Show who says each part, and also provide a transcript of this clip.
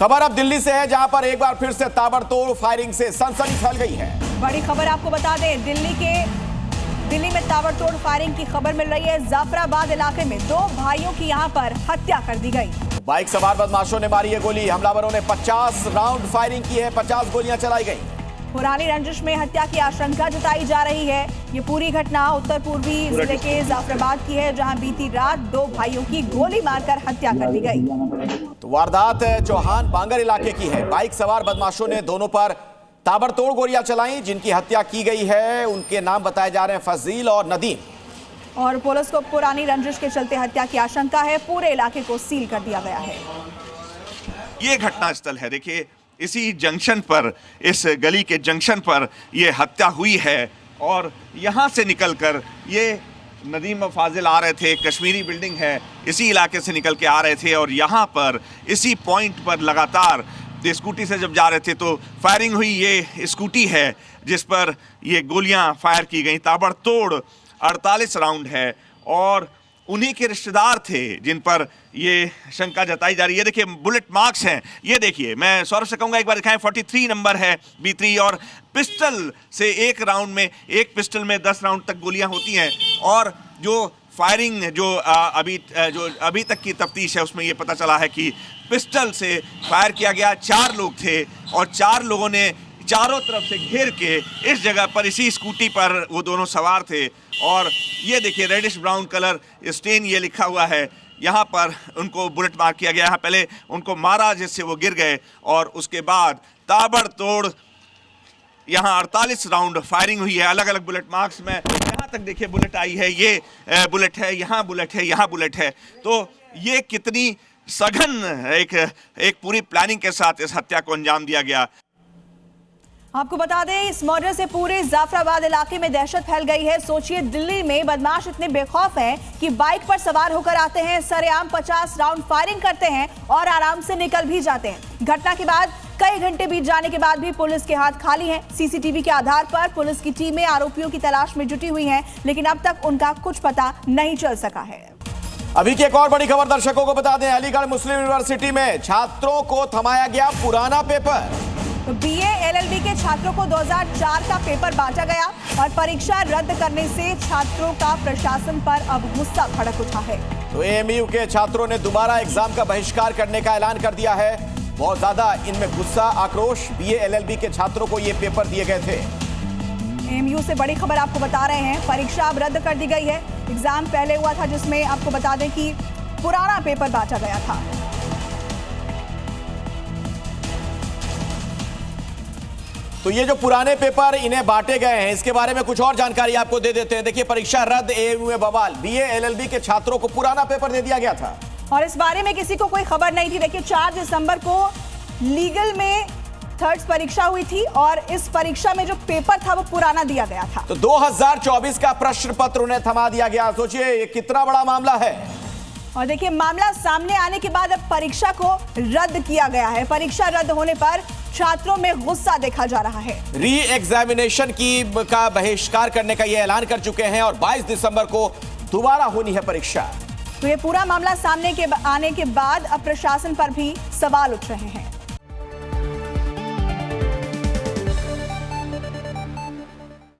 Speaker 1: खबर अब दिल्ली से है, जहां पर एक बार फिर से ताबड़तोड़ फायरिंग से सनसनी फैल गई है।
Speaker 2: बड़ी खबर आपको बता दें, दिल्ली में ताबड़तोड़ फायरिंग की खबर मिल रही है। जाफराबाद इलाके में 2 भाइयों की यहां पर हत्या कर दी गई।
Speaker 1: बाइक सवार बदमाशों ने मारी है गोली। हमलावरों ने 50 राउंड फायरिंग की है, 50 गोलियां चलाई गई।
Speaker 2: पुरानी रंजिश में हत्या की आशंका जताई जा रही है। ये पूरी घटना उत्तर पूर्वी जिले के जाफराबाद की है, जहां बीती रात 2 भाइयों की गोली मारकर हत्या कर दी गई।
Speaker 1: तो वारदात चौहान बांगर इलाके की है। बाइक सवार बदमाशों ने दोनों पर ताबड़तोड़ गोलियां चलाई। जिनकी हत्या की गई है उनके नाम बताए जा रहे हैं फजील और नदीम।
Speaker 2: और पुलिस को पुरानी रंजिश के चलते हत्या की आशंका है। पूरे इलाके को सील कर दिया गया है।
Speaker 3: ये घटनास्थल है, देखिए इसी जंक्शन पर, इस गली के जंक्शन पर ये हत्या हुई है। और यहाँ से निकलकर ये नदीम और फाजिल आ रहे थे। कश्मीरी बिल्डिंग है, इसी इलाके से निकल के आ रहे थे और यहाँ पर इसी पॉइंट पर लगातार स्कूटी से जब जा रहे थे तो फायरिंग हुई। ये स्कूटी है जिस पर ये गोलियां फायर की गई। ताबड़तोड़ 48 राउंड है और उन्हीं के रिश्तेदार थे जिन पर ये शंका जताई जा रही है। देखिए बुलेट मार्क्स हैं, ये देखिए, मैं सौरभ से कहूँगा एक बार दिखाएं। 43 नंबर है B3 और पिस्टल से एक राउंड में, एक पिस्टल में 10 राउंड तक गोलियां होती हैं। और जो फायरिंग जो अभी तक की तफ्तीश है उसमें ये पता चला है कि पिस्टल से फायर किया गया। 4 लोग थे और 4 लोगों ने चारों तरफ से घेर के इस जगह पर, इसी स्कूटी पर वो दोनों सवार थे। और ये देखिए रेडिश ब्राउन कलर स्टेन ये लिखा हुआ है, यहाँ पर उनको बुलेट मार किया गया। यहाँ पहले उनको मारा जिससे वो गिर गए और उसके बाद ताबड़तोड़ यहाँ 48 राउंड फायरिंग हुई है। अलग अलग बुलेट मार्क्स में यहाँ तक देखिए बुलेट आई है। ये बुलेट है, यहाँ बुलेट है, यहाँ बुलेट है। तो ये कितनी सघन एक पूरी प्लानिंग के साथ इस हत्या को अंजाम दिया गया।
Speaker 2: आपको बता दें, इस मर्डर से पूरे जाफराबाद इलाके में दहशत फैल गई है। सोचिए, दिल्ली में बदमाश इतने बेखौफ हैं कि बाइक पर सवार होकर आते हैं, सरेआम 50 राउंड फायरिंग करते हैं और आराम से निकल भी जाते हैं। घटना के बाद कई घंटे बीत जाने के बाद भी पुलिस के हाथ खाली हैं। सीसीटीवी के आधार पर पुलिस की टीमें आरोपियों की तलाश में जुटी हुई हैं, लेकिन अब तक उनका कुछ पता नहीं चल सका है।
Speaker 1: अभी की एक और बड़ी खबर दर्शकों को बता दें, अलीगढ़ मुस्लिम यूनिवर्सिटी में छात्रों को थमाया गया पुराना पेपर।
Speaker 2: तो BA LLB के छात्रों को 2004 का पेपर बांटा गया और परीक्षा रद्द करने से छात्रों का प्रशासन पर अब गुस्सा भड़क उठा है।
Speaker 1: तो AMU के छात्रों ने दोबारा एग्जाम का बहिष्कार करने का ऐलान कर दिया है। बहुत ज्यादा इनमें गुस्सा, आक्रोश। BA LLB के छात्रों को ये पेपर दिए गए थे।
Speaker 2: AMU से बड़ी खबर आपको बता रहे हैं, परीक्षा अब रद्द कर दी गई है। एग्जाम पहले हुआ था जिसमें आपको बता दें कि पुराना पेपर बांटा गया था।
Speaker 1: तो ये जो पुराने पेपर इन्हें बांटे गए हैं, इसके बारे में कुछ और जानकारी आपको दे देते हैं। देखिए, परीक्षा रद्द, AMU में बवाल। BA LLB के छात्रों को पुराना पेपर दे दिया गया था
Speaker 2: और इस बारे में किसी को कोई खबर नहीं थी। देखिए, 4 दिसंबर को लीगल में थर्ड्स परीक्षा हुई थी और इस परीक्षा में जो पेपर था वो पुराना दिया गया था।
Speaker 1: तो 2024 का प्रश्न पत्र उन्हें थमा दिया गया। सोचिए ये कितना बड़ा मामला है।
Speaker 2: और देखिए, मामला सामने आने के बाद अब परीक्षा को रद्द किया गया है। परीक्षा रद्द होने पर छात्रों में गुस्सा देखा जा रहा है।
Speaker 1: री एग्जामिनेशन का बहिष्कार करने का ये ऐलान कर चुके हैं और 22 दिसंबर को दोबारा होनी है परीक्षा।
Speaker 2: तो ये पूरा मामला सामने आने के बाद अब प्रशासन पर भी सवाल उठ रहे हैं।